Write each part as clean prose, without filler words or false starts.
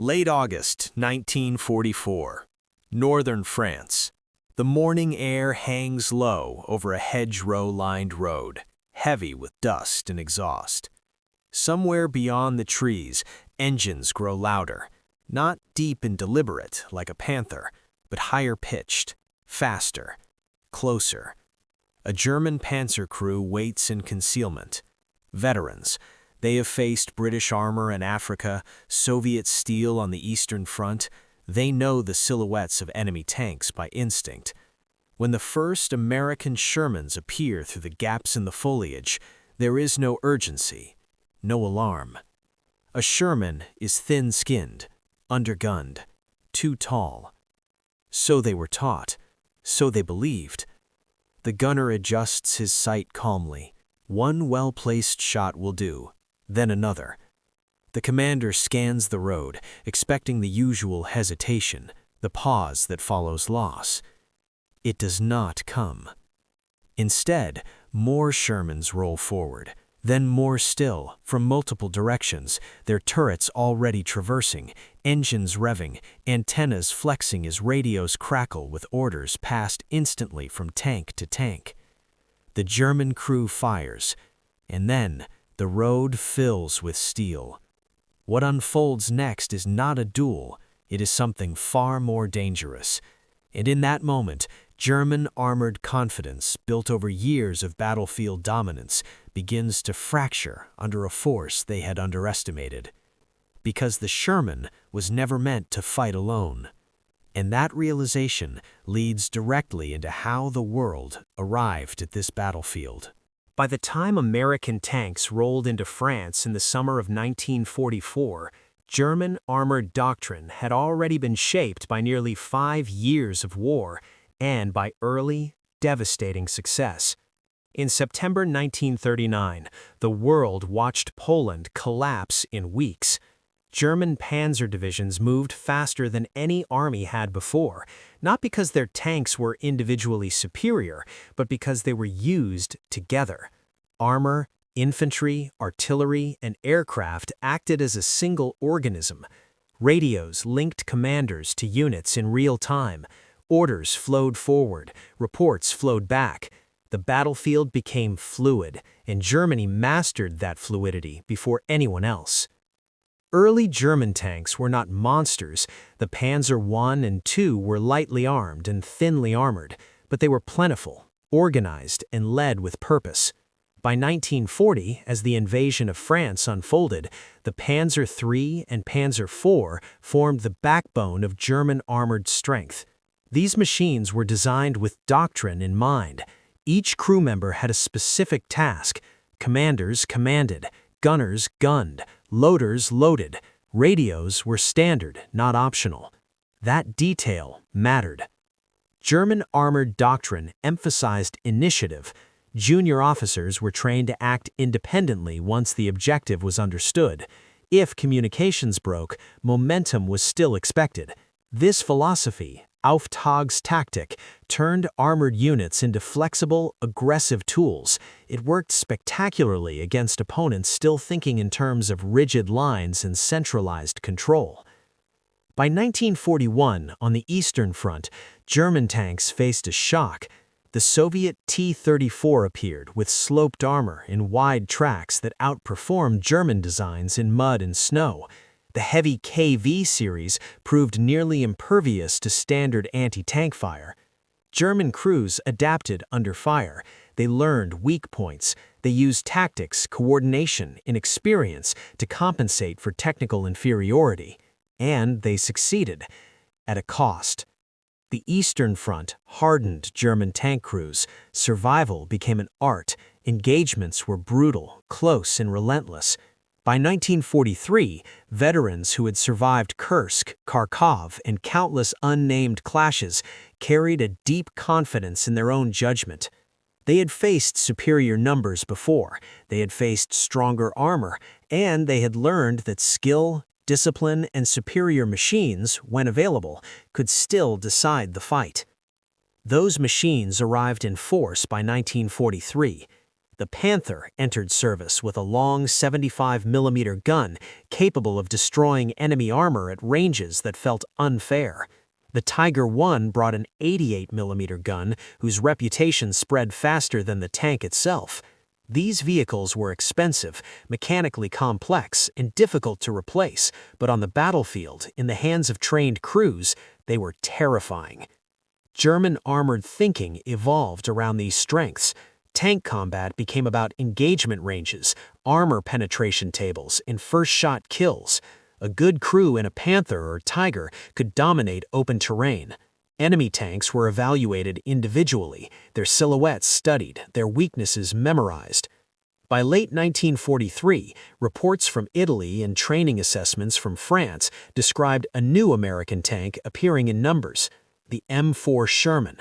Late August 1944. Northern France. The morning air hangs low over a hedgerow-lined road, heavy with dust and exhaust. Somewhere beyond the trees, engines grow louder, not deep and deliberate like a panther, but higher-pitched, faster, closer. A German Panzer crew waits in concealment. Veterans. They have faced British armor in Africa, Soviet steel on the Eastern Front. They know the silhouettes of enemy tanks by instinct. When the first American Shermans appear through the gaps in the foliage, there is no urgency, no alarm. A Sherman is thin-skinned, undergunned, too tall. So they were taught, so they believed. The gunner adjusts his sight calmly. One well-placed shot will do, then another. The commander scans the road, expecting the usual hesitation, the pause that follows loss. It does not come. Instead, more Shermans roll forward, then more still, from multiple directions, their turrets already traversing, engines revving, antennas flexing as radios crackle with orders passed instantly from tank to tank. The German crew fires, and then the road fills with steel. What unfolds next is not a duel, it is something far more dangerous. And in that moment, German armored confidence, built over years of battlefield dominance, begins to fracture under a force they had underestimated. Because the Sherman was never meant to fight alone. And that realization leads directly into how the world arrived at this battlefield. By the time American tanks rolled into France in the summer of 1944, German armored doctrine had already been shaped by nearly 5 years of war and by early, devastating success. In September 1939, the world watched Poland collapse in weeks. German Panzer divisions moved faster than any army had before, not because their tanks were individually superior, but because they were used together. Armor, infantry, artillery, and aircraft acted as a single organism. Radios linked commanders to units in real time. Orders flowed forward, reports flowed back. The battlefield became fluid, and Germany mastered that fluidity before anyone else. Early German tanks were not monsters. The Panzer I and II were lightly armed and thinly armored, but they were plentiful, organized, and led with purpose. By 1940, as the invasion of France unfolded, the Panzer III and Panzer IV formed the backbone of German armored strength. These machines were designed with doctrine in mind. Each crew member had a specific task. Commanders commanded, gunners gunned, loaders loaded. Radios were standard, not optional. That detail mattered. German armored doctrine emphasized initiative. Junior officers were trained to act independently once the objective was understood. If communications broke, momentum was still expected. This philosophy, Auftragstaktik, turned armored units into flexible, aggressive tools. It worked spectacularly against opponents still thinking in terms of rigid lines and centralized control. By 1941, on the Eastern Front, German tanks faced a shock. The Soviet T-34 appeared with sloped armor in wide tracks that outperformed German designs in mud and snow. The heavy KV series proved nearly impervious to standard anti-tank fire. German crews adapted under fire. They learned weak points. They used tactics, coordination, and experience to compensate for technical inferiority. And they succeeded, at a cost. The Eastern Front hardened German tank crews. Survival became an art. Engagements were brutal, close, and relentless. By 1943, veterans who had survived Kursk, Kharkov, and countless unnamed clashes carried a deep confidence in their own judgment. They had faced superior numbers before, they had faced stronger armor, and they had learned that skill, discipline, and superior machines, when available, could still decide the fight. Those machines arrived in force by 1943. The Panther entered service with a long 75mm gun capable of destroying enemy armor at ranges that felt unfair. The Tiger I brought an 88mm gun whose reputation spread faster than the tank itself. These vehicles were expensive, mechanically complex, and difficult to replace, but on the battlefield, in the hands of trained crews, they were terrifying. German armored thinking evolved around these strengths. Tank combat became about engagement ranges, armor penetration tables, and first-shot kills. A good crew in a Panther or Tiger could dominate open terrain. Enemy tanks were evaluated individually, their silhouettes studied, their weaknesses memorized. By late 1943, reports from Italy and training assessments from France described a new American tank appearing in numbers, the M4 Sherman.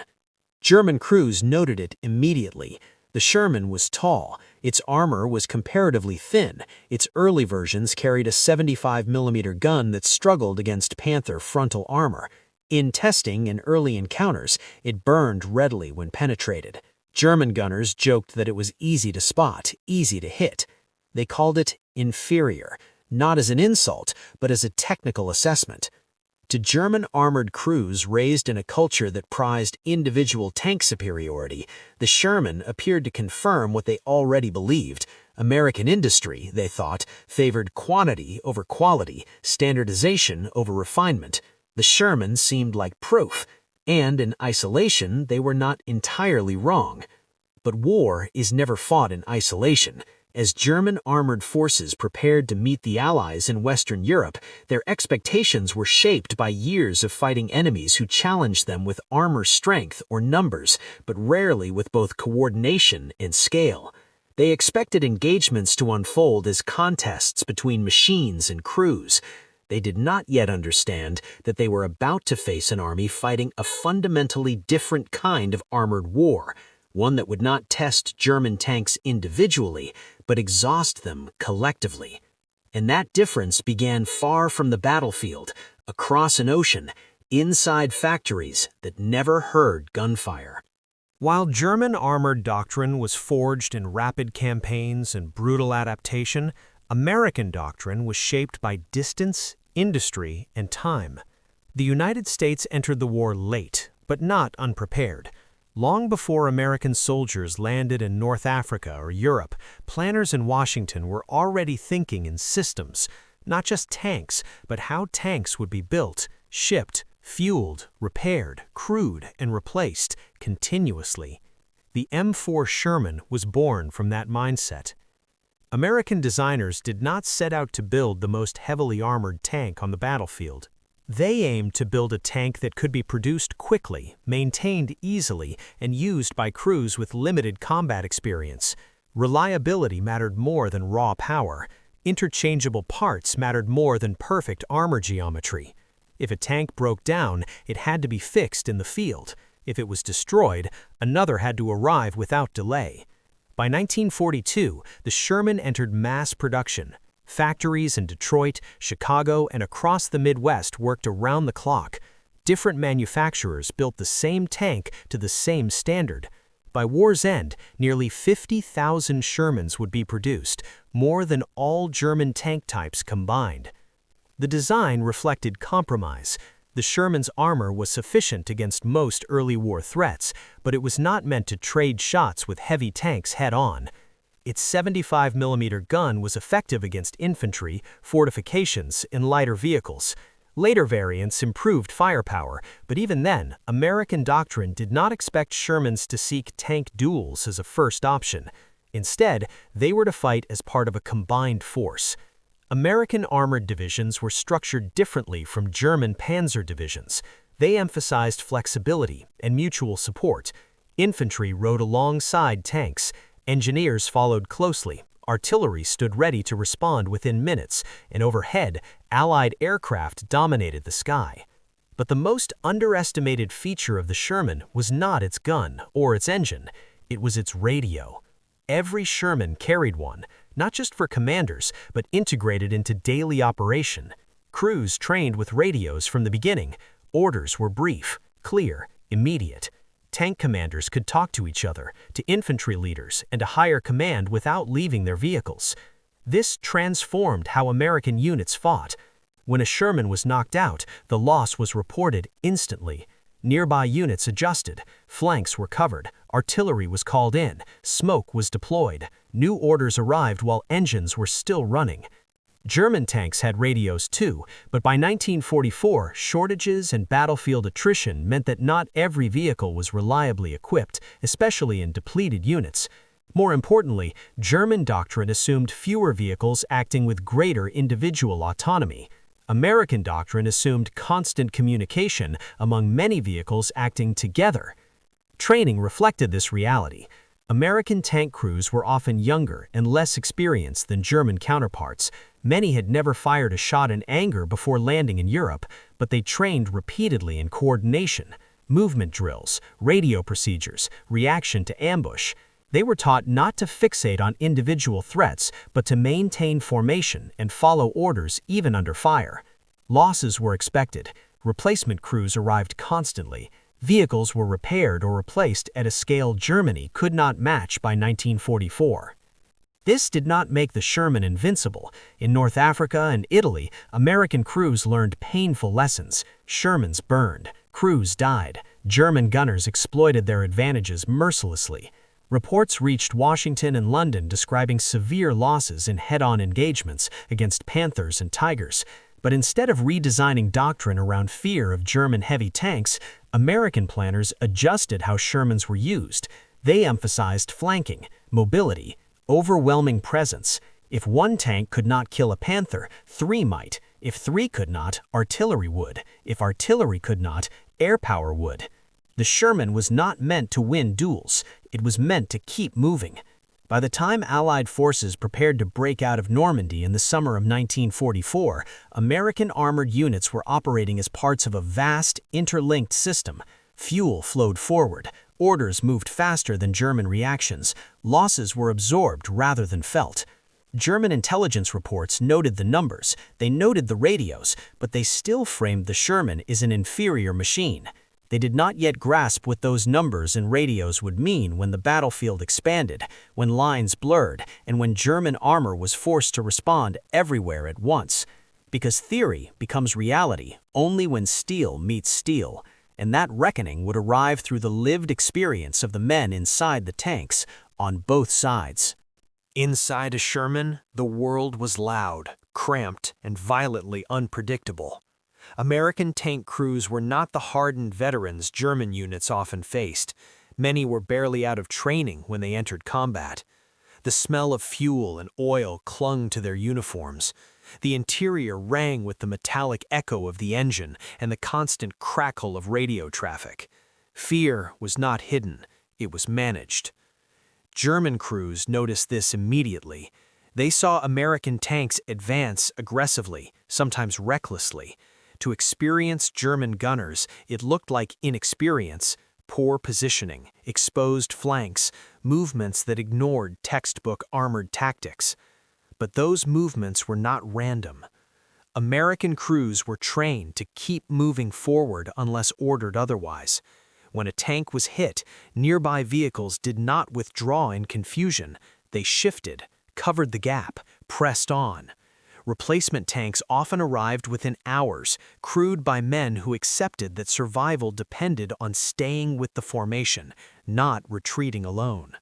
German crews noted it immediately. The Sherman was tall, its armor was comparatively thin, its early versions carried a 75mm gun that struggled against Panther frontal armor. In testing and early encounters, it burned readily when penetrated. German gunners joked that it was easy to spot, easy to hit. They called it inferior, not as an insult, but as a technical assessment. To German armored crews raised in a culture that prized individual tank superiority, the Sherman appeared to confirm what they already believed. American industry, they thought, favored quantity over quality, standardization over refinement. The Sherman seemed like proof, and in isolation they were not entirely wrong. But war is never fought in isolation. As German armored forces prepared to meet the Allies in Western Europe, their expectations were shaped by years of fighting enemies who challenged them with armor strength or numbers, but rarely with both coordination and scale. They expected engagements to unfold as contests between machines and crews. They did not yet understand that they were about to face an army fighting a fundamentally different kind of armored war, one that would not test German tanks individually, but exhaust them collectively. And that difference began far from the battlefield, across an ocean, inside factories that never heard gunfire. While German armored doctrine was forged in rapid campaigns and brutal adaptation, American doctrine was shaped by distance, industry, and time. The United States entered the war late, but not unprepared. Long before American soldiers landed in North Africa or Europe, planners in Washington were already thinking in systems, not just tanks, but how tanks would be built, shipped, fueled, repaired, crewed, and replaced continuously. The M4 Sherman was born from that mindset. American designers did not set out to build the most heavily armored tank on the battlefield. They aimed to build a tank that could be produced quickly, maintained easily, and used by crews with limited combat experience. Reliability mattered more than raw power. Interchangeable parts mattered more than perfect armor geometry. If a tank broke down, it had to be fixed in the field. If it was destroyed, another had to arrive without delay. By 1942, the Sherman entered mass production. Factories in Detroit, Chicago, and across the Midwest worked around the clock. Different manufacturers built the same tank to the same standard. By war's end, nearly 50,000 Shermans would be produced, more than all German tank types combined. The design reflected compromise. The Sherman's armor was sufficient against most early war threats, but it was not meant to trade shots with heavy tanks head-on. Its 75mm gun was effective against infantry, fortifications, and lighter vehicles. Later variants improved firepower, but even then, American doctrine did not expect Shermans to seek tank duels as a first option. Instead, they were to fight as part of a combined force. American armored divisions were structured differently from German Panzer divisions. They emphasized flexibility and mutual support. Infantry rode alongside tanks. Engineers followed closely. Artillery stood ready to respond within minutes, and overhead, Allied aircraft dominated the sky. But the most underestimated feature of the Sherman was not its gun or its engine. It was its radio. Every Sherman carried one, not just for commanders, but integrated into daily operation. Crews trained with radios from the beginning. Orders were brief, clear, immediate. Tank commanders could talk to each other, to infantry leaders, and to higher command without leaving their vehicles. This transformed how American units fought. When a Sherman was knocked out, the loss was reported instantly. Nearby units adjusted, flanks were covered, artillery was called in, smoke was deployed, new orders arrived while engines were still running. German tanks had radios too, but by 1944, shortages and battlefield attrition meant that not every vehicle was reliably equipped, especially in depleted units. More importantly, German doctrine assumed fewer vehicles acting with greater individual autonomy. American doctrine assumed constant communication among many vehicles acting together. Training reflected this reality. American tank crews were often younger and less experienced than German counterparts. Many had never fired a shot in anger before landing in Europe, but they trained repeatedly in coordination, movement drills, radio procedures, reaction to ambush. They were taught not to fixate on individual threats, but to maintain formation and follow orders even under fire. Losses were expected. Replacement crews arrived constantly. Vehicles were repaired or replaced at a scale Germany could not match by 1944. This did not make the Sherman invincible. In North Africa and Italy, American crews learned painful lessons. Shermans burned. Crews died. German gunners exploited their advantages mercilessly. Reports reached Washington and London describing severe losses in head-on engagements against Panthers and Tigers. But instead of redesigning doctrine around fear of German heavy tanks, American planners adjusted how Shermans were used. They emphasized flanking, mobility, overwhelming presence. If one tank could not kill a Panther, 3 might. If 3 could not, artillery would. If artillery could not, air power would. The Sherman was not meant to win duels. It was meant to keep moving. By the time Allied forces prepared to break out of Normandy in the summer of 1944, American armored units were operating as parts of a vast, interlinked system. Fuel flowed forward. Orders moved faster than German reactions. Losses were absorbed rather than felt. German intelligence reports noted the numbers, they noted the radios, but they still framed the Sherman as an inferior machine. They did not yet grasp what those numbers and radios would mean when the battlefield expanded, when lines blurred, and when German armor was forced to respond everywhere at once. Because theory becomes reality only when steel meets steel, and that reckoning would arrive through the lived experience of the men inside the tanks on both sides. Inside a Sherman, the world was loud, cramped, and violently unpredictable. American tank crews were not the hardened veterans German units often faced. Many were barely out of training when they entered combat. The smell of fuel and oil clung to their uniforms. The interior rang with the metallic echo of the engine and the constant crackle of radio traffic. Fear was not hidden, it was managed. German crews noticed this immediately. They saw American tanks advance aggressively, sometimes recklessly. To experienced German gunners, it looked like inexperience, poor positioning, exposed flanks, movements that ignored textbook armored tactics. But those movements were not random. American crews were trained to keep moving forward unless ordered otherwise. When a tank was hit, nearby vehicles did not withdraw in confusion. They shifted, covered the gap, pressed on. Replacement tanks often arrived within hours, crewed by men who accepted that survival depended on staying with the formation, not retreating alone.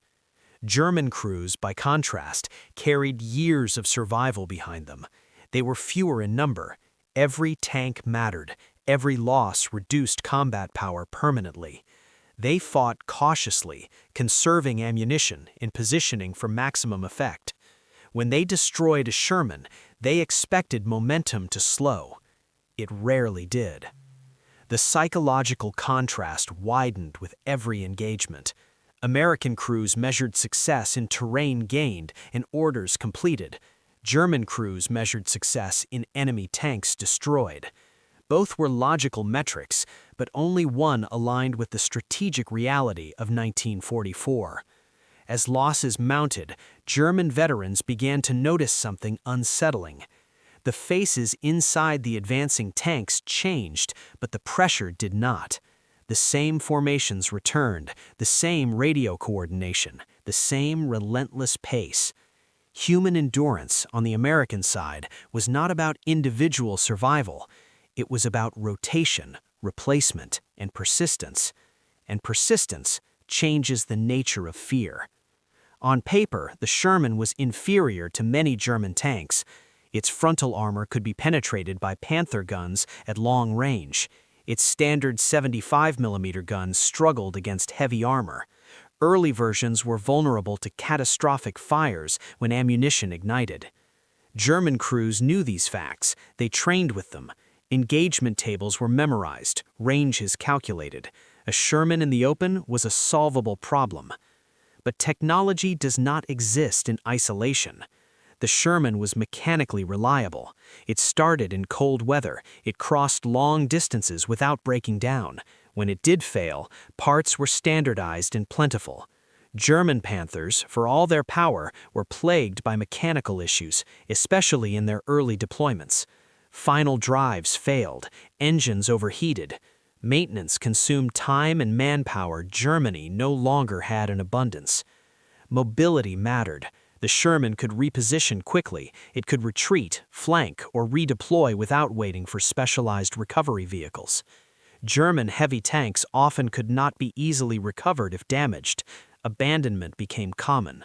German crews, by contrast, carried years of survival behind them. They were fewer in number. Every tank mattered. Every loss reduced combat power permanently. They fought cautiously, conserving ammunition and positioning for maximum effect. When they destroyed a Sherman, they expected momentum to slow. It rarely did. The psychological contrast widened with every engagement. American crews measured success in terrain gained and orders completed. German crews measured success in enemy tanks destroyed. Both were logical metrics, but only one aligned with the strategic reality of 1944. As losses mounted, German veterans began to notice something unsettling. The faces inside the advancing tanks changed, but the pressure did not. The same formations returned, the same radio coordination, the same relentless pace. Human endurance, on the American side, was not about individual survival. It was about rotation, replacement, and persistence. And persistence changes the nature of fear. On paper, the Sherman was inferior to many German tanks. Its frontal armor could be penetrated by Panther guns at long range. Its standard 75mm guns struggled against heavy armor. Early versions were vulnerable to catastrophic fires when ammunition ignited. German crews knew these facts. They trained with them. Engagement tables were memorized, ranges calculated. A Sherman in the open was a solvable problem. But technology does not exist in isolation. The Sherman was mechanically reliable. It started in cold weather. It crossed long distances without breaking down. When it did fail, parts were standardized and plentiful. German Panthers, for all their power, were plagued by mechanical issues, especially in their early deployments. Final drives failed, engines overheated. Maintenance consumed time and manpower Germany no longer had in abundance. Mobility mattered. The Sherman could reposition quickly. It could retreat, flank, or redeploy without waiting for specialized recovery vehicles. German heavy tanks often could not be easily recovered if damaged. Abandonment became common.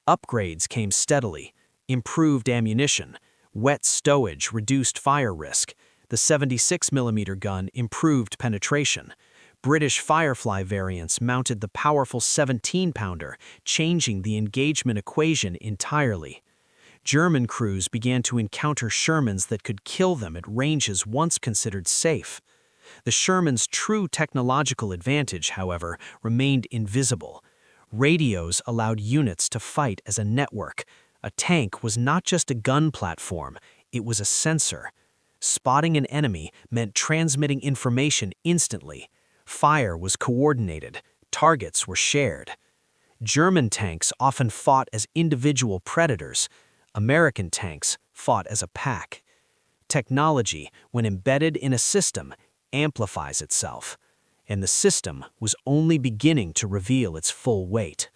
Upgrades came steadily. Improved ammunition. Wet stowage reduced fire risk. The 76mm gun improved penetration. British Firefly variants mounted the powerful 17-pounder, changing the engagement equation entirely. German crews began to encounter Shermans that could kill them at ranges once considered safe. The Sherman's true technological advantage, however, remained invisible. Radios allowed units to fight as a network. A tank was not just a gun platform, it was a sensor. Spotting an enemy meant transmitting information instantly. Fire was coordinated. Targets were shared. German tanks often fought as individual predators. American tanks fought as a pack. Technology, when embedded in a system, amplifies itself, and the system was only beginning to reveal its full weight.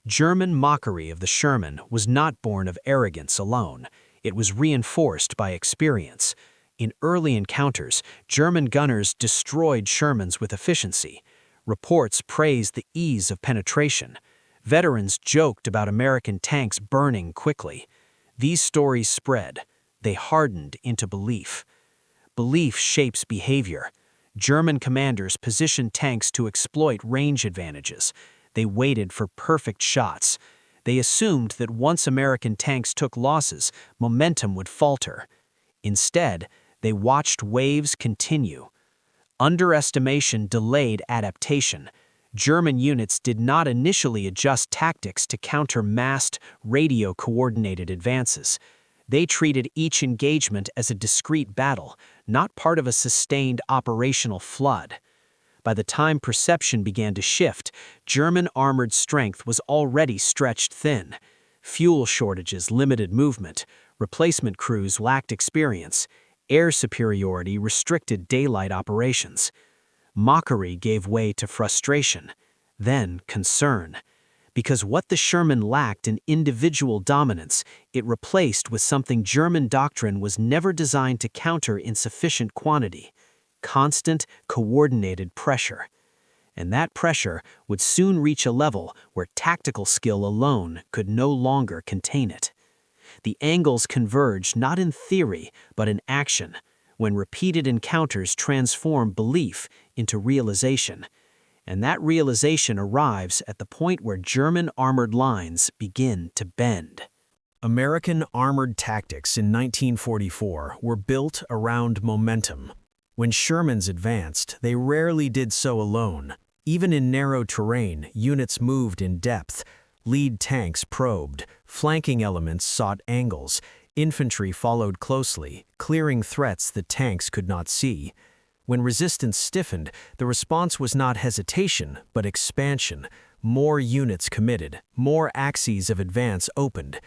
German mockery of the Sherman was not born of arrogance alone. It was reinforced by experience. In early encounters, German gunners destroyed Shermans with efficiency. Reports praised the ease of penetration. Veterans joked about American tanks burning quickly. These stories spread. They hardened into belief. Belief shapes behavior. German commanders positioned tanks to exploit range advantages. They waited for perfect shots. They assumed that once American tanks took losses, momentum would falter. Instead, they watched waves continue. Underestimation delayed adaptation. German units did not initially adjust tactics to counter massed, radio-coordinated advances. They treated each engagement as a discrete battle, not part of a sustained operational flood. By the time perception began to shift, German armored strength was already stretched thin. Fuel shortages limited movement. Replacement crews lacked experience. Air superiority restricted daylight operations. Mockery gave way to frustration, then concern. Because what the Sherman lacked in individual dominance, it replaced with something German doctrine was never designed to counter in sufficient quantity: constant, coordinated pressure. And that pressure would soon reach a level where tactical skill alone could no longer contain it. The angles converged not in theory, but in action, when repeated encounters transform belief into realization. And that realization arrives at the point where German armored lines begin to bend. American armored tactics in 1944 were built around momentum. When Shermans advanced, they rarely did so alone. Even in narrow terrain, units moved in depth. Lead tanks probed, flanking elements sought angles, infantry followed closely, clearing threats that tanks could not see. When resistance stiffened, the response was not hesitation, but expansion. More units committed, more axes of advance opened.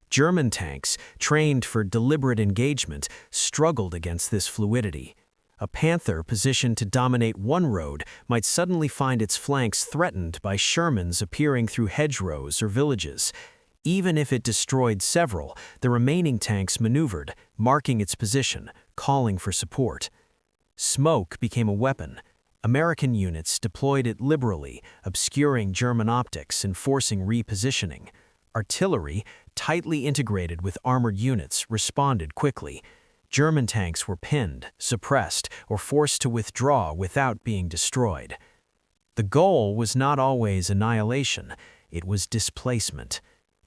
German tanks, trained for deliberate engagement, struggled against this fluidity. A Panther positioned to dominate one road might suddenly find its flanks threatened by Shermans appearing through hedgerows or villages. Even if it destroyed several, the remaining tanks maneuvered, marking its position, calling for support. Smoke became a weapon. American units deployed it liberally, obscuring German optics and forcing repositioning. Artillery, tightly integrated with armored units, responded quickly. German tanks were pinned, suppressed, or forced to withdraw without being destroyed. The goal was not always annihilation, it was displacement.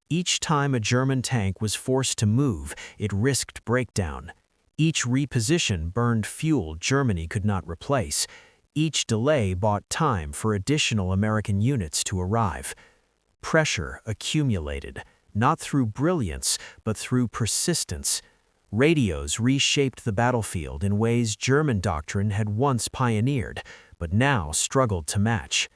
Each time a German tank was forced to move, it risked breakdown. Each reposition burned fuel Germany could not replace. Each delay bought time for additional American units to arrive. Pressure accumulated, not through brilliance, but through persistence. Radios reshaped the battlefield in ways German doctrine had once pioneered, but now struggled to match.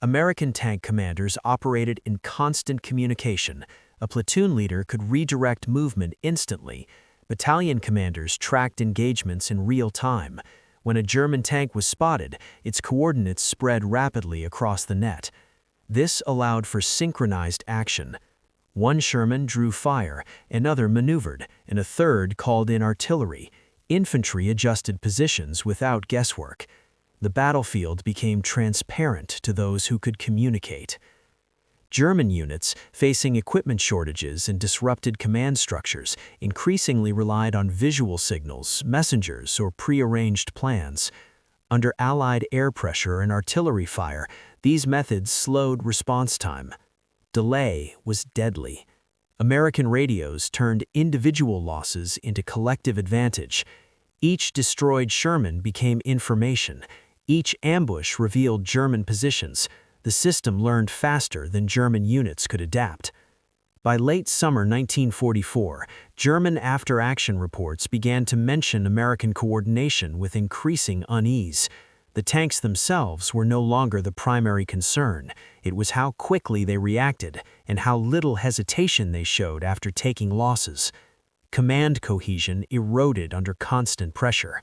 American tank commanders operated in constant communication. A platoon leader could redirect movement instantly. Battalion commanders tracked engagements in real time. When a German tank was spotted, its coordinates spread rapidly across the net. This allowed for synchronized action. One Sherman drew fire, another maneuvered, and a third called in artillery. Infantry adjusted positions without guesswork. The battlefield became transparent to those who could communicate. German units, facing equipment shortages and disrupted command structures, increasingly relied on visual signals, messengers, or prearranged plans. Under Allied air pressure and artillery fire, these methods slowed response time. Delay was deadly. American radios turned individual losses into collective advantage. Each destroyed Sherman became information. Each ambush revealed German positions. The system learned faster than German units could adapt. By late summer 1944, German after-action reports began to mention American coordination with increasing unease. The tanks themselves were no longer the primary concern. It was how quickly they reacted and how little hesitation they showed after taking losses. Command cohesion eroded under constant pressure.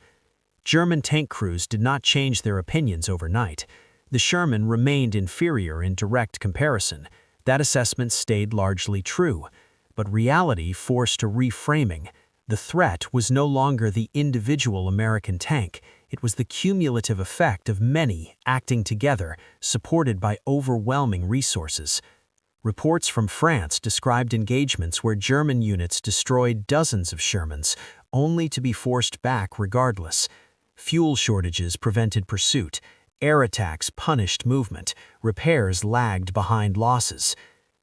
German tank crews did not change their opinions overnight. The Sherman remained inferior in direct comparison. That assessment stayed largely true. But reality forced a reframing. The threat was no longer the individual American tank. It was the cumulative effect of many acting together, supported by overwhelming resources. Reports from France described engagements where German units destroyed dozens of Shermans, only to be forced back regardless. Fuel shortages prevented pursuit. Air attacks punished movement. Repairs lagged behind losses.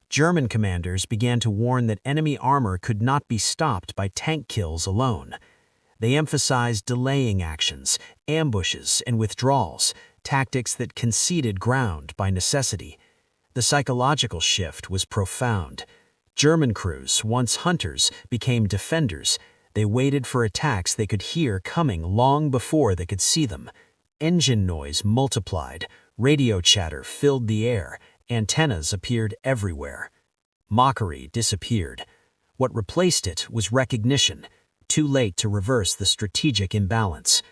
German commanders began to warn that enemy armor could not be stopped by tank kills alone. They emphasized delaying actions, ambushes, and withdrawals, tactics that conceded ground by necessity. The psychological shift was profound. German crews, once hunters, became defenders. They waited for attacks they could hear coming long before they could see them. Engine noise multiplied, radio chatter filled the air, antennas appeared everywhere. Mockery disappeared. What replaced it was recognition, too late to reverse the strategic imbalance.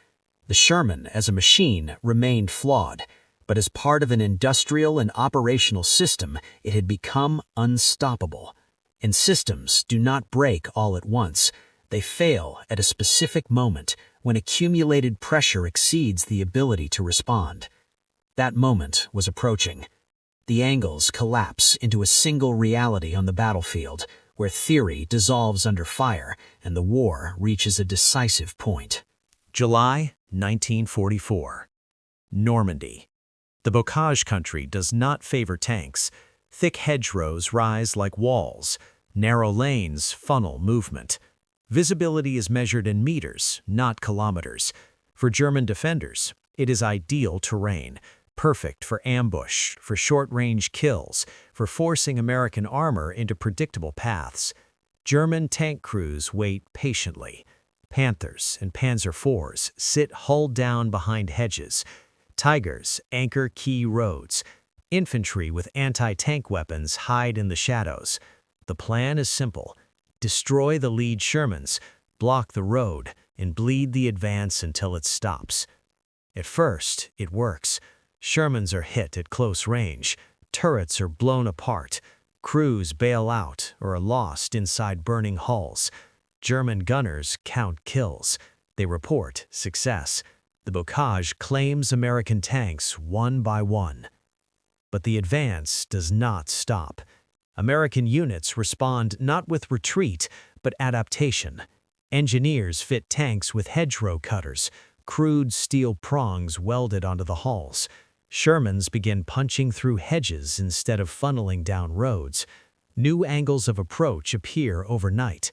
The Sherman, as a machine, remained flawed, but as part of an industrial and operational system, it had become unstoppable. And systems do not break all at once. They fail at a specific moment when accumulated pressure exceeds the ability to respond. That moment was approaching. The angles collapse into a single reality on the battlefield, where theory dissolves under fire and the war reaches a decisive point. July 1944. Normandy. The Bocage country does not favor tanks. Thick hedgerows rise like walls. Narrow lanes funnel movement. Visibility is measured in meters, not kilometers. For German defenders, it is ideal terrain, perfect for ambush, for short-range kills, for forcing American armor into predictable paths. German tank crews wait patiently. Panthers and Panzer IVs sit hull down behind hedges. Tigers anchor key roads. Infantry with anti-tank weapons hide in the shadows. The plan is simple. Destroy the lead Shermans, block the road, and bleed the advance until it stops. At first, it works. Shermans are hit at close range, turrets are blown apart, crews bail out or are lost inside burning hulls. German gunners count kills. They report success. The Bocage claims American tanks one by one. But the advance does not stop. American units respond not with retreat, but adaptation. Engineers fit tanks with hedgerow cutters, crude steel prongs welded onto the hulls. Shermans begin punching through hedges instead of funneling down roads. New angles of approach appear overnight.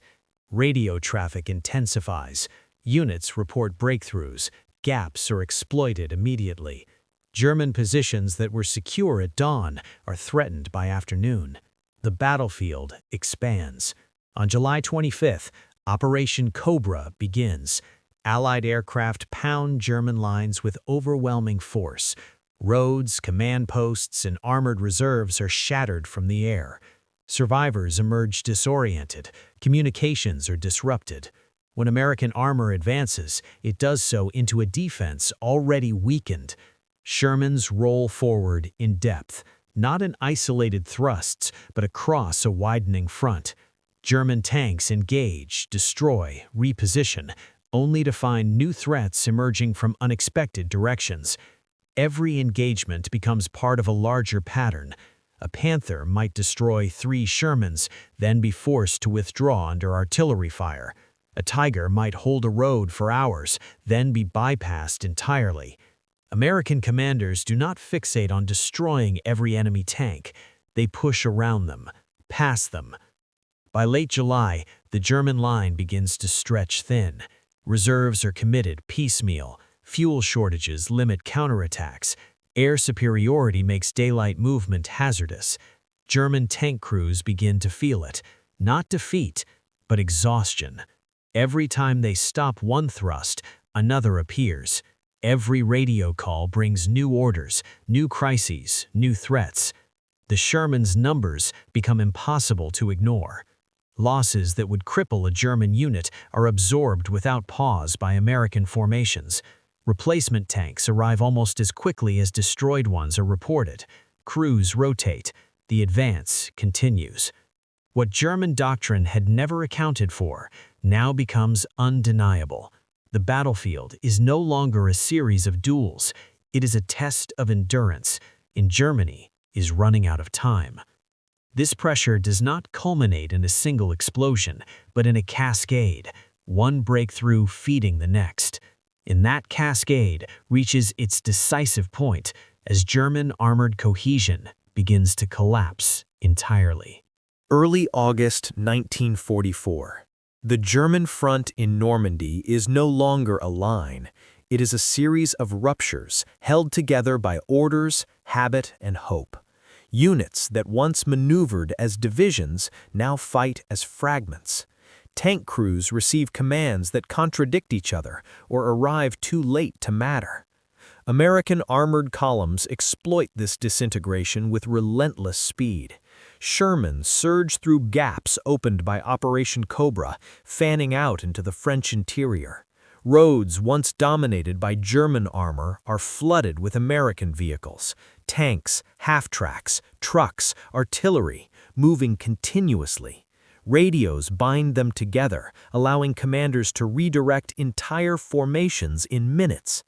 Radio traffic intensifies. Units report breakthroughs. Gaps are exploited immediately. German positions that were secure at dawn are threatened by afternoon. The battlefield expands. On July 25th, Operation Cobra begins. Allied aircraft pound German lines with overwhelming force. Roads, command posts, and armored reserves are shattered from the air. Survivors emerge disoriented. Communications are disrupted. When American armor advances, it does so into a defense already weakened. Shermans roll forward in depth, not in isolated thrusts, but across a widening front. German tanks engage, destroy, reposition, only to find new threats emerging from unexpected directions. Every engagement becomes part of a larger pattern. A Panther might destroy 3 Shermans, then be forced to withdraw under artillery fire. A Tiger might hold a road for hours, then be bypassed entirely. American commanders do not fixate on destroying every enemy tank. They push around them, past them. By late July, the German line begins to stretch thin. Reserves are committed piecemeal. Fuel shortages limit counterattacks. Air superiority makes daylight movement hazardous. German tank crews begin to feel it. Not defeat, but exhaustion. Every time they stop one thrust, another appears. Every radio call brings new orders, new crises, new threats. The Shermans' numbers become impossible to ignore. Losses that would cripple a German unit are absorbed without pause by American formations. Replacement tanks arrive almost as quickly as destroyed ones are reported. Crews rotate. The advance continues. What German doctrine had never accounted for now becomes undeniable. The battlefield is no longer a series of duels. It is a test of endurance, and Germany is running out of time. This pressure does not culminate in a single explosion, but in a cascade, one breakthrough feeding the next. And that cascade reaches its decisive point as German armored cohesion begins to collapse entirely. Early August 1944. The German front in Normandy is no longer a line. It is a series of ruptures held together by orders, habit, and hope. Units that once maneuvered as divisions now fight as fragments. Tank crews receive commands that contradict each other or arrive too late to matter. American armored columns exploit this disintegration with relentless speed. Shermans surge through gaps opened by Operation Cobra, fanning out into the French interior. Roads once dominated by German armor are flooded with American vehicles, tanks, half-tracks, trucks, artillery, moving continuously. Radios bind them together, allowing commanders to redirect entire formations in minutes.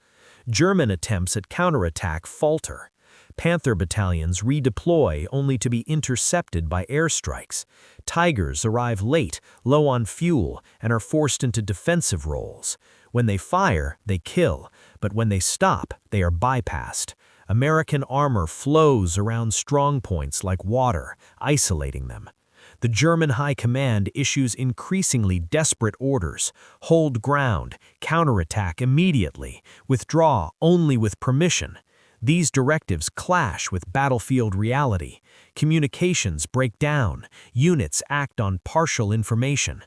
German attempts at counterattack falter. Panther battalions redeploy only to be intercepted by airstrikes. Tigers arrive late, low on fuel, and are forced into defensive roles. When they fire, they kill, but when they stop, they are bypassed. American armor flows around strong points like water, isolating them. The German High Command issues increasingly desperate orders: hold ground, counterattack immediately, withdraw only with permission. These directives clash with battlefield reality. Communications break down, units act on partial information.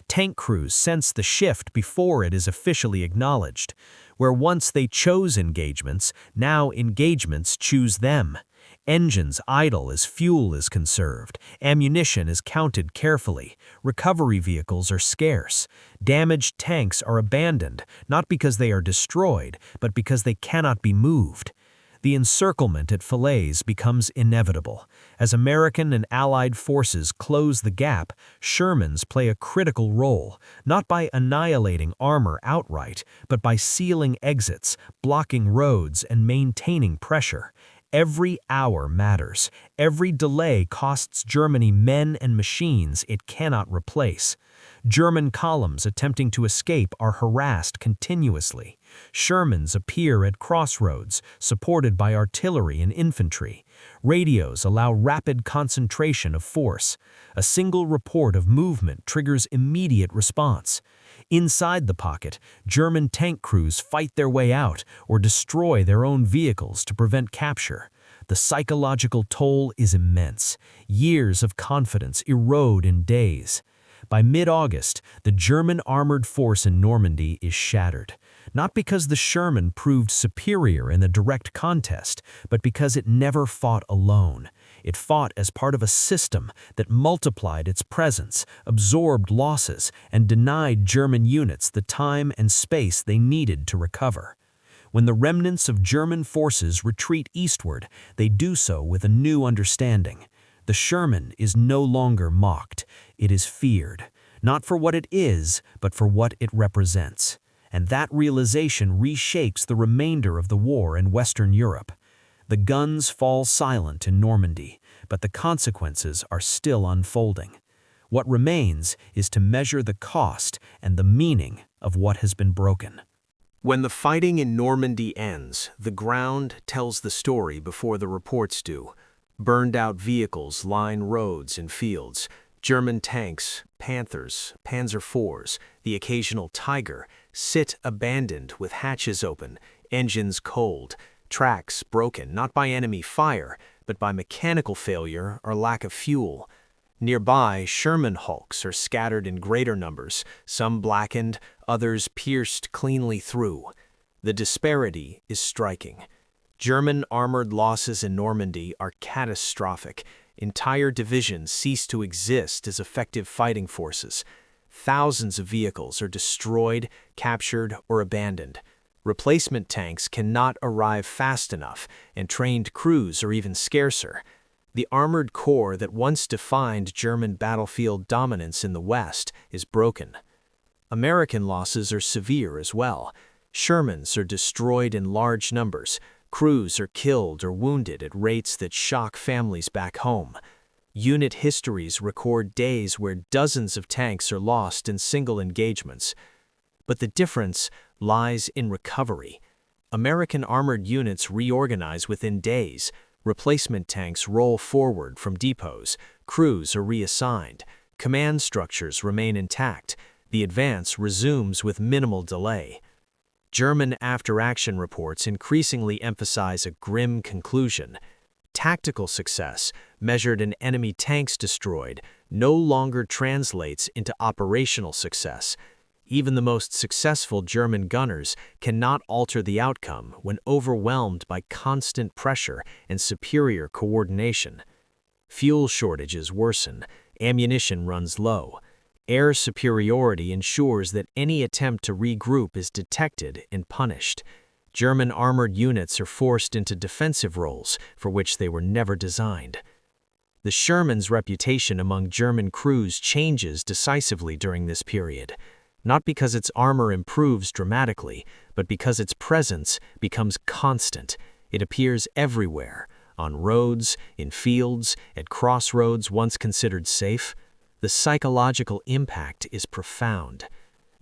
Tank crews sense the shift before it is officially acknowledged. Where once they chose engagements, now engagements choose them. Engines idle as fuel is conserved. Ammunition is counted carefully. Recovery vehicles are scarce. Damaged tanks are abandoned, not because they are destroyed, but because they cannot be moved. The encirclement at Falaise becomes inevitable. As American and Allied forces close the gap, Shermans play a critical role, not by annihilating armor outright, but by sealing exits, blocking roads, and maintaining pressure. Every hour matters. Every delay costs Germany men and machines it cannot replace. German columns attempting to escape are harassed continuously. Shermans appear at crossroads, supported by artillery and infantry. Radios allow rapid concentration of force. A single report of movement triggers immediate response. Inside the pocket, German tank crews fight their way out or destroy their own vehicles to prevent capture. The psychological toll is immense. Years of confidence erode in days. By mid-August, the German armored force in Normandy is shattered, not because the Sherman proved superior in the direct contest, but because it never fought alone. It fought as part of a system that multiplied its presence, absorbed losses, and denied German units the time and space they needed to recover. When the remnants of German forces retreat eastward, they do so with a new understanding. The Sherman is no longer mocked. It is feared, not for what it is, but for what it represents. And that realization reshapes the remainder of the war in Western Europe. The guns fall silent in Normandy, but the consequences are still unfolding. What remains is to measure the cost and the meaning of what has been broken. When the fighting in Normandy ends, the ground tells the story before the reports do. Burned-out vehicles line roads and fields. German tanks, Panthers, Panzer IVs, the occasional Tiger, sit abandoned with hatches open, engines cold, tracks broken not by enemy fire, but by mechanical failure or lack of fuel. Nearby, Sherman hulks are scattered in greater numbers, some blackened, others pierced cleanly through. The disparity is striking. German armored losses in Normandy are catastrophic. Entire divisions cease to exist as effective fighting forces. Thousands of vehicles are destroyed, captured, or abandoned. Replacement tanks cannot arrive fast enough, and trained crews are even scarcer. The armored core that once defined German battlefield dominance in the West is broken. American losses are severe as well. Shermans are destroyed in large numbers. Crews are killed or wounded at rates that shock families back home. Unit histories record days where dozens of tanks are lost in single engagements. But the difference lies in recovery. American armored units reorganize within days. Replacement tanks roll forward from depots. Crews are reassigned. Command structures remain intact. The advance resumes with minimal delay. German after-action reports increasingly emphasize a grim conclusion. Tactical success, measured in enemy tanks destroyed, no longer translates into operational success. Even the most successful German gunners cannot alter the outcome when overwhelmed by constant pressure and superior coordination. Fuel shortages worsen, ammunition runs low. Air superiority ensures that any attempt to regroup is detected and punished. German armored units are forced into defensive roles for which they were never designed. The Sherman's reputation among German crews changes decisively during this period, not because its armor improves dramatically, but because its presence becomes constant. It appears everywhere, on roads, in fields, at crossroads once considered safe. The psychological impact is profound.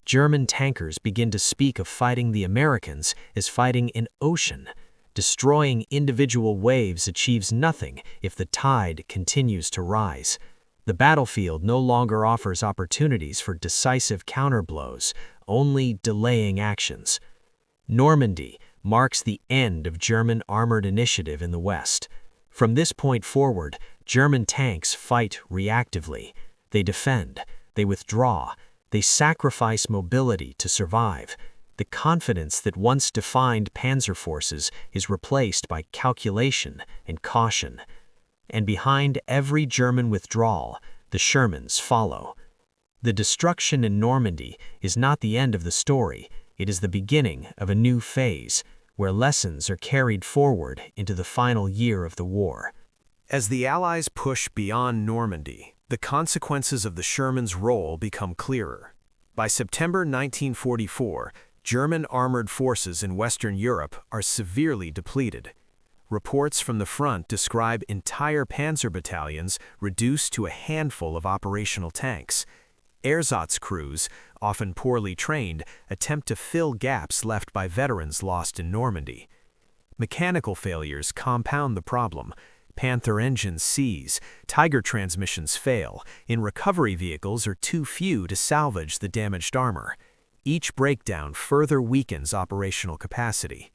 German tankers begin to speak of fighting the Americans as fighting an ocean. Destroying individual waves achieves nothing if the tide continues to rise. The battlefield no longer offers opportunities for decisive counterblows, only delaying actions. Normandy marks the end of German armored initiative in the West. From this point forward, German tanks fight reactively. They defend, they withdraw, they sacrifice mobility to survive. The confidence that once defined panzer forces is replaced by calculation and caution. And behind every German withdrawal, the Shermans follow. The destruction in Normandy is not the end of the story, it is the beginning of a new phase, where lessons are carried forward into the final year of the war. As the Allies push beyond Normandy, the consequences of the Shermans' role become clearer. By September 1944, German armored forces in Western Europe are severely depleted. Reports from the front describe entire panzer battalions reduced to a handful of operational tanks. Ersatz crews, often poorly trained, attempt to fill gaps left by veterans lost in Normandy. Mechanical failures compound the problem. Panther engines seize, Tiger transmissions fail, and recovery vehicles are too few to salvage the damaged armor. Each breakdown further weakens operational capacity.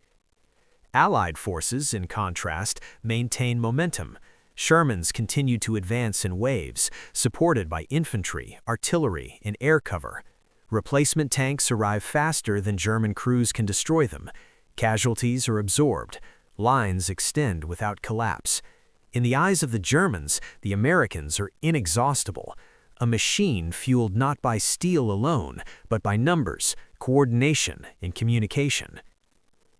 Allied forces, in contrast, maintain momentum. Shermans continue to advance in waves, supported by infantry, artillery, and air cover. Replacement tanks arrive faster than German crews can destroy them. Casualties are absorbed. Lines extend without collapse. In the eyes of the Germans, the Americans are inexhaustible. A machine fueled not by steel alone, but by numbers, coordination, and communication.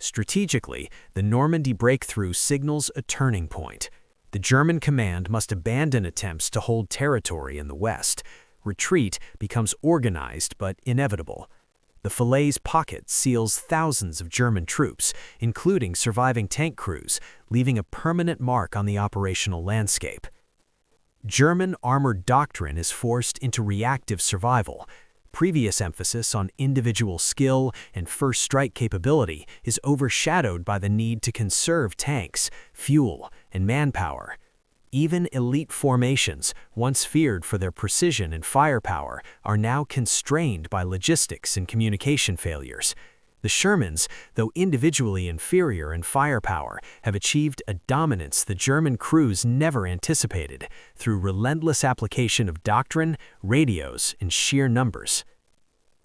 Strategically, the Normandy breakthrough signals a turning point. The German command must abandon attempts to hold territory in the West. Retreat becomes organized but inevitable. The Falaise Pocket seals thousands of German troops, including surviving tank crews, leaving a permanent mark on the operational landscape. German armored doctrine is forced into reactive survival. Previous emphasis on individual skill and first strike capability is overshadowed by the need to conserve tanks, fuel, and manpower. Even elite formations, once feared for their precision and firepower, are now constrained by logistics and communication failures. The Shermans, though individually inferior in firepower, have achieved a dominance the German crews never anticipated through relentless application of doctrine, radios, and sheer numbers.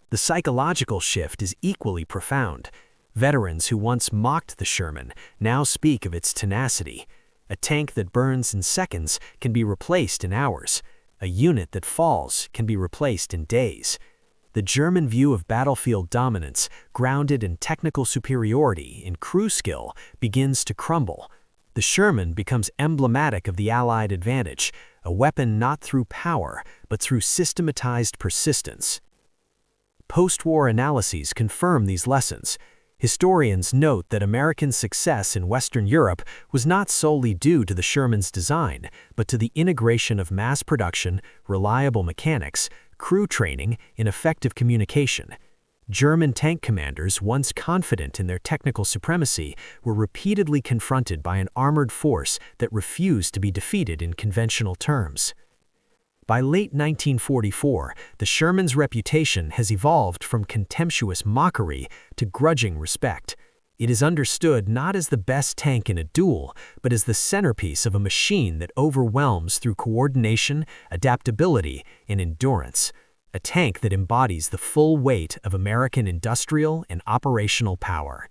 The psychological shift is equally profound. Veterans who once mocked the Sherman now speak of its tenacity. A tank that burns in seconds can be replaced in hours. A unit that falls can be replaced in days. The German view of battlefield dominance, grounded in technical superiority and crew skill, begins to crumble. The Sherman becomes emblematic of the Allied advantage, a weapon not through power, but through systematized persistence. Post-war analyses confirm these lessons. Historians note that American success in Western Europe was not solely due to the Sherman's design, but to the integration of mass production, reliable mechanics, crew training, and effective communication. German tank commanders, once confident in their technical supremacy, were repeatedly confronted by an armored force that refused to be defeated in conventional terms. By late 1944, the Sherman's reputation has evolved from contemptuous mockery to grudging respect. It is understood not as the best tank in a duel, but as the centerpiece of a machine that overwhelms through coordination, adaptability, and endurance. A tank that embodies the full weight of American industrial and operational power.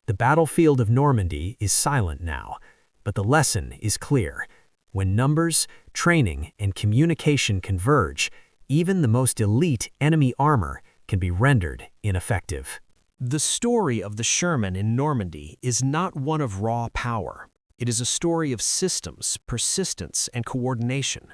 The battlefield of Normandy is silent now, but the lesson is clear. When numbers, training, and communication converge, even the most elite enemy armor can be rendered ineffective. The story of the Sherman in Normandy is not one of raw power. It is a story of systems, persistence, and coordination.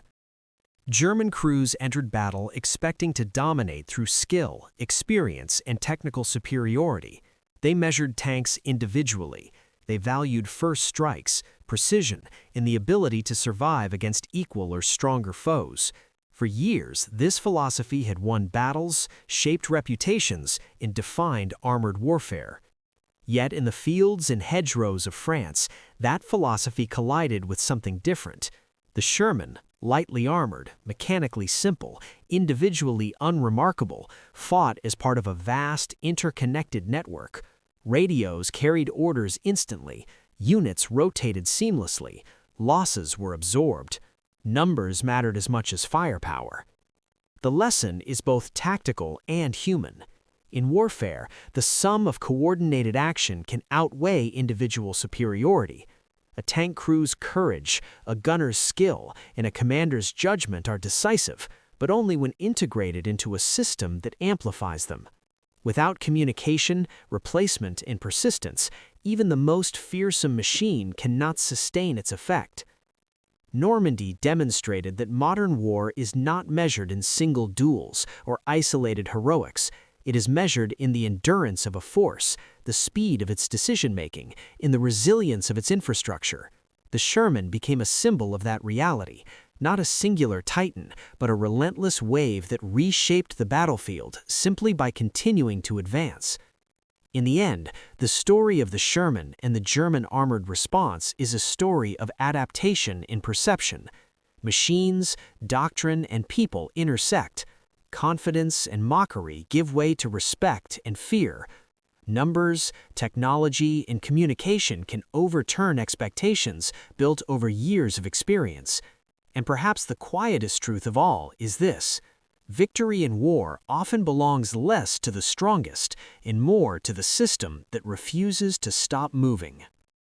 German crews entered battle expecting to dominate through skill, experience, and technical superiority. They measured tanks individually. They valued first strikes, precision, and the ability to survive against equal or stronger foes. For years, this philosophy had won battles, shaped reputations, and defined armored warfare. Yet in the fields and hedgerows of France, that philosophy collided with something different. The Sherman, lightly armored, mechanically simple, individually unremarkable, fought as part of a vast, interconnected network. Radios carried orders instantly, units rotated seamlessly, losses were absorbed. Numbers mattered as much as firepower. The lesson is both tactical and human. In warfare, the sum of coordinated action can outweigh individual superiority. A tank crew's courage, a gunner's skill, and a commander's judgment are decisive, but only when integrated into a system that amplifies them. Without communication, replacement, and persistence, even the most fearsome machine cannot sustain its effect. Normandy demonstrated that modern war is not measured in single duels or isolated heroics. It is measured in the endurance of a force, the speed of its decision-making, in the resilience of its infrastructure. The Sherman became a symbol of that reality, not a singular titan, but a relentless wave that reshaped the battlefield simply by continuing to advance. In the end, the story of the Sherman and the German armored response is a story of adaptation in perception. Machines, doctrine, and people intersect. Confidence and mockery give way to respect and fear. Numbers, technology, and communication can overturn expectations built over years of experience. And perhaps the quietest truth of all is this: victory in war often belongs less to the strongest and more to the system that refuses to stop moving.